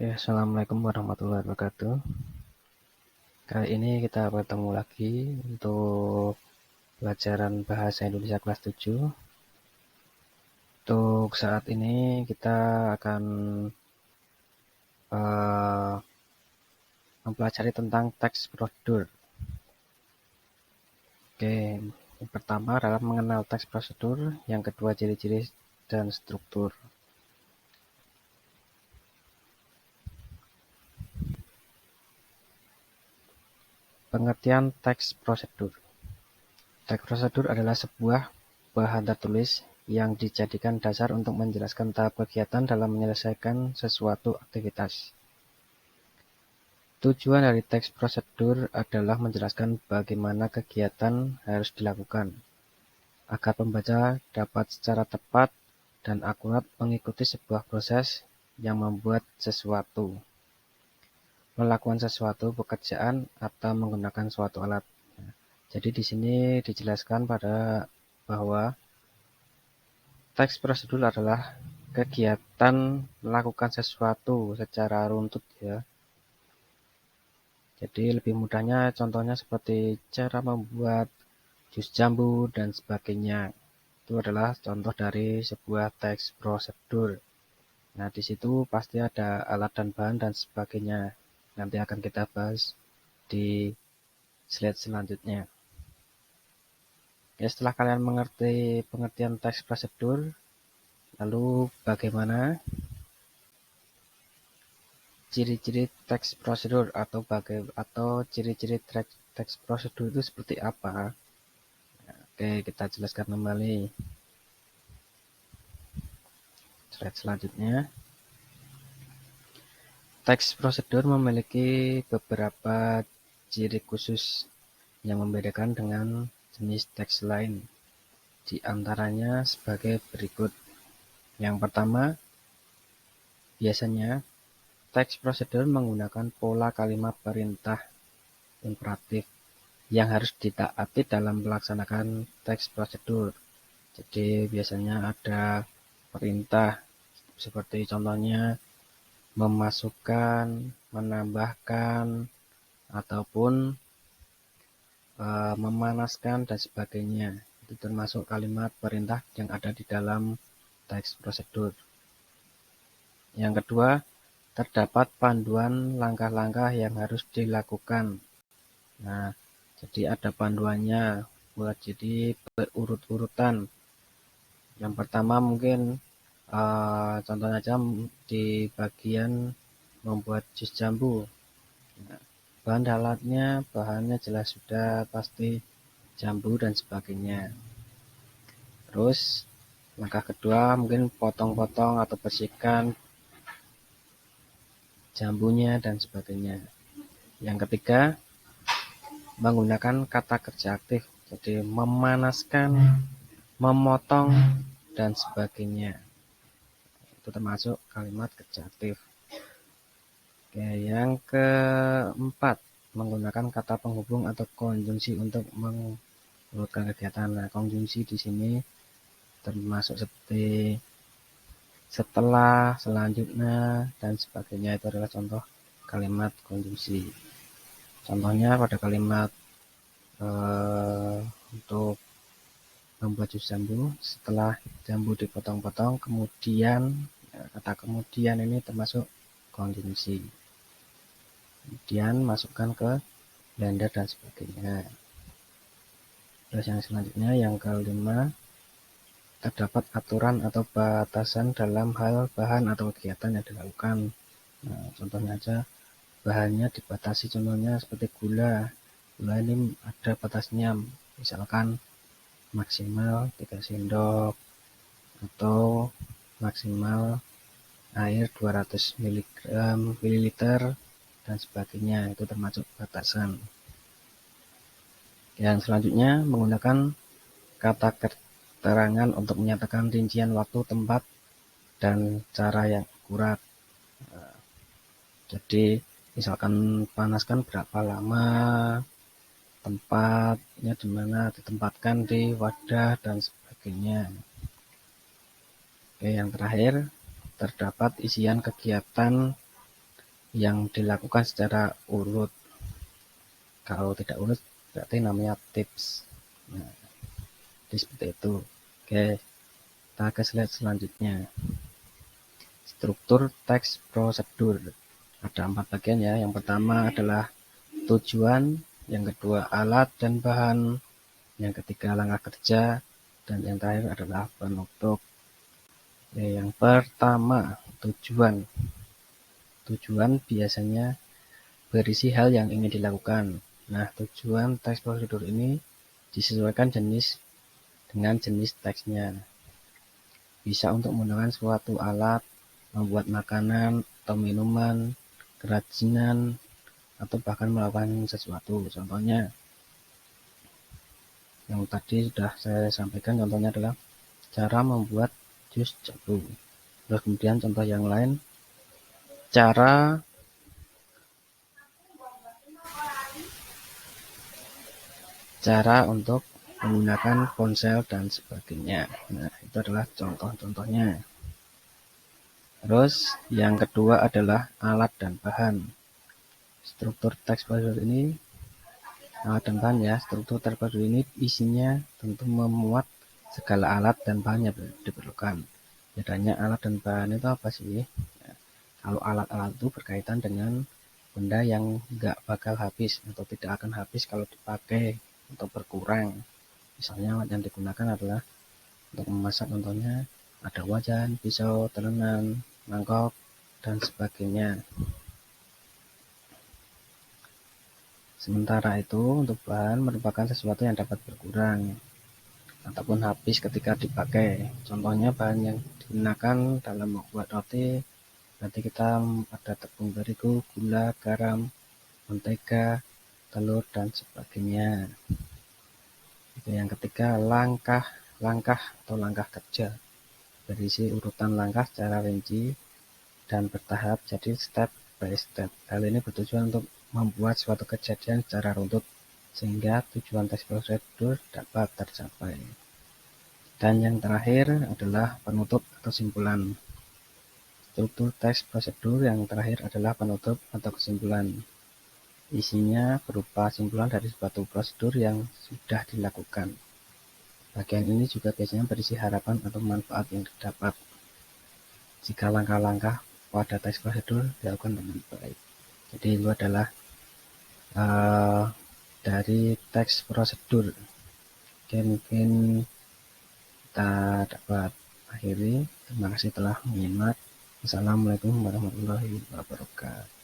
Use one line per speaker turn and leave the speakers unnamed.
Oke, assalamualaikum warahmatullahi wabarakatuh. Kali ini kita bertemu lagi untuk pelajaran bahasa Indonesia kelas 7. Untuk saat ini kita akan eh, mempelajari tentang teks prosedur. Oke, yang pertama adalah mengenal teks prosedur, yang kedua ciri-ciri dan struktur. Pengertian teks prosedur. Teks prosedur adalah sebuah bahan tertulis yang dijadikan dasar untuk menjelaskan tahap kegiatan dalam menyelesaikan sesuatu aktivitas. Tujuan dari teks prosedur adalah menjelaskan bagaimana kegiatan harus dilakukan, agar pembaca dapat secara tepat dan akurat mengikuti sebuah proses yang membuat sesuatu, melakukan sesuatu pekerjaan, atau menggunakan suatu alat. Jadi di sini dijelaskan bahwa teks prosedur adalah kegiatan melakukan sesuatu secara runtut ya. Jadi lebih mudahnya contohnya seperti cara membuat jus jambu dan sebagainya. Itu adalah contoh dari sebuah teks prosedur. Nah, di situ pasti ada alat dan bahan dan sebagainya. Nanti akan kita bahas di slide selanjutnya. Ya, setelah kalian mengerti pengertian teks prosedur, lalu bagaimana ciri-ciri teks prosedur atau ciri-ciri teks prosedur itu seperti apa? Oke, kita jelaskan kembali. Slide selanjutnya. Teks prosedur memiliki beberapa ciri khusus yang membedakan dengan jenis teks lain. Di antaranya sebagai berikut. Yang pertama, biasanya teks prosedur menggunakan pola kalimat perintah imperatif yang harus ditaati dalam melaksanakan teks prosedur. Jadi biasanya ada perintah seperti contohnya memasukkan, menambahkan, ataupun memanaskan dan sebagainya. Itu termasuk kalimat perintah yang ada di dalam teks prosedur. Yang kedua, terdapat panduan langkah-langkah yang harus dilakukan. Nah, jadi ada panduannya buat jadi berurut-urutan. Yang pertama mungkin contohnya aja di bagian membuat jus jambu. Nah, bahan alatnya, bahannya jelas sudah pasti jambu dan sebagainya. Terus langkah kedua mungkin potong-potong atau bersihkan jambunya dan sebagainya. Yang ketiga, menggunakan kata kerja aktif. Jadi memanaskan, memotong, dan sebagainya. Itu termasuk kalimat kerja aktif. Oke, yang keempat, menggunakan kata penghubung atau konjungsi untuk mengurutkan kegiatan. Nah, konjungsi di sini termasuk seperti setelah, selanjutnya, dan sebagainya. Itu adalah contoh kalimat konjungsi. Contohnya pada kalimat untuk membuat jus jambu, setelah jambu dipotong-potong, kemudian kata kemudian ini termasuk konjungsi. Kemudian masukkan ke blender dan sebagainya. Terus yang selanjutnya yang kelima, terdapat aturan atau batasan dalam hal bahan atau kegiatan yang dilakukan. Nah, contohnya aja bahannya dibatasi, contohnya seperti gula. Gula ini ada batasnya, misalkan maksimal 3 sendok atau maksimal air 200 ml dan sebagainya. Itu termasuk batasan. Yang selanjutnya menggunakan kata keterangan untuk menyatakan rincian waktu, tempat, dan cara yang akurat. Jadi misalkan panaskan berapa lama, tempatnya di mana, ditempatkan di wadah dan sebagainya. Oke, yang terakhir, terdapat isian kegiatan yang dilakukan secara urut. Kalau tidak urut berarti namanya tips. Nah, jadi seperti itu. Oke, kita ke slide selanjutnya. Struktur teks prosedur. Ada 4 bagian ya. Yang pertama adalah tujuan, yang kedua alat dan bahan, yang ketiga langkah kerja, dan yang terakhir adalah penutup. Oke, yang pertama, tujuan. Tujuan biasanya berisi hal yang ingin dilakukan. Nah, tujuan teks prosedur ini disesuaikan dengan jenis teksnya. Bisa untuk menggunakan suatu alat, membuat makanan atau minuman, kerajinan, atau bahkan melakukan sesuatu. Contohnya, yang tadi sudah saya sampaikan, contohnya adalah cara membuat jus jambu. Terus kemudian contoh yang lain, cara untuk menggunakan ponsel dan sebagainya. Nah, itu adalah contoh-contohnya. Terus yang kedua adalah alat dan bahan. Struktur teks prosedur ini alat dan bahan ya. Struktur teks prosedur ini isinya tentu memuat segala alat dan bahan yang diperlukan. Bedanya alat dan bahan itu apa sih? Ya, kalau alat-alat itu berkaitan dengan benda yang nggak bakal habis atau tidak akan habis kalau dipakai atau berkurang. Misalnya alat yang digunakan adalah untuk memasak, contohnya ada wajan, pisau, telenan, mangkok, dan sebagainya. Sementara itu, untuk bahan merupakan sesuatu yang dapat berkurang ataupun habis ketika dipakai. Contohnya bahan yang digunakan dalam membuat roti, nanti kita ada tepung terigu, gula, garam, mentega, telur, dan sebagainya. Itu yang ketiga, langkah atau langkah kerja. Berisi urutan langkah secara rinci dan bertahap, jadi step by step. Hal ini bertujuan untuk membuat suatu kejadian secara runtut sehingga tujuan teks prosedur dapat tercapai. Dan yang terakhir adalah penutup atau simpulan. Struktur teks prosedur yang terakhir adalah penutup atau kesimpulan. Isinya berupa simpulan dari suatu prosedur yang sudah dilakukan. Bagian ini juga biasanya berisi harapan atau manfaat yang didapat jika langkah-langkah pada teks prosedur dilakukan dengan baik. Jadi itu adalah dari teks prosedur. Oke, mungkin kita dapat akhiri. Terima kasih telah menyimak. Assalamualaikum warahmatullahi wabarakatuh.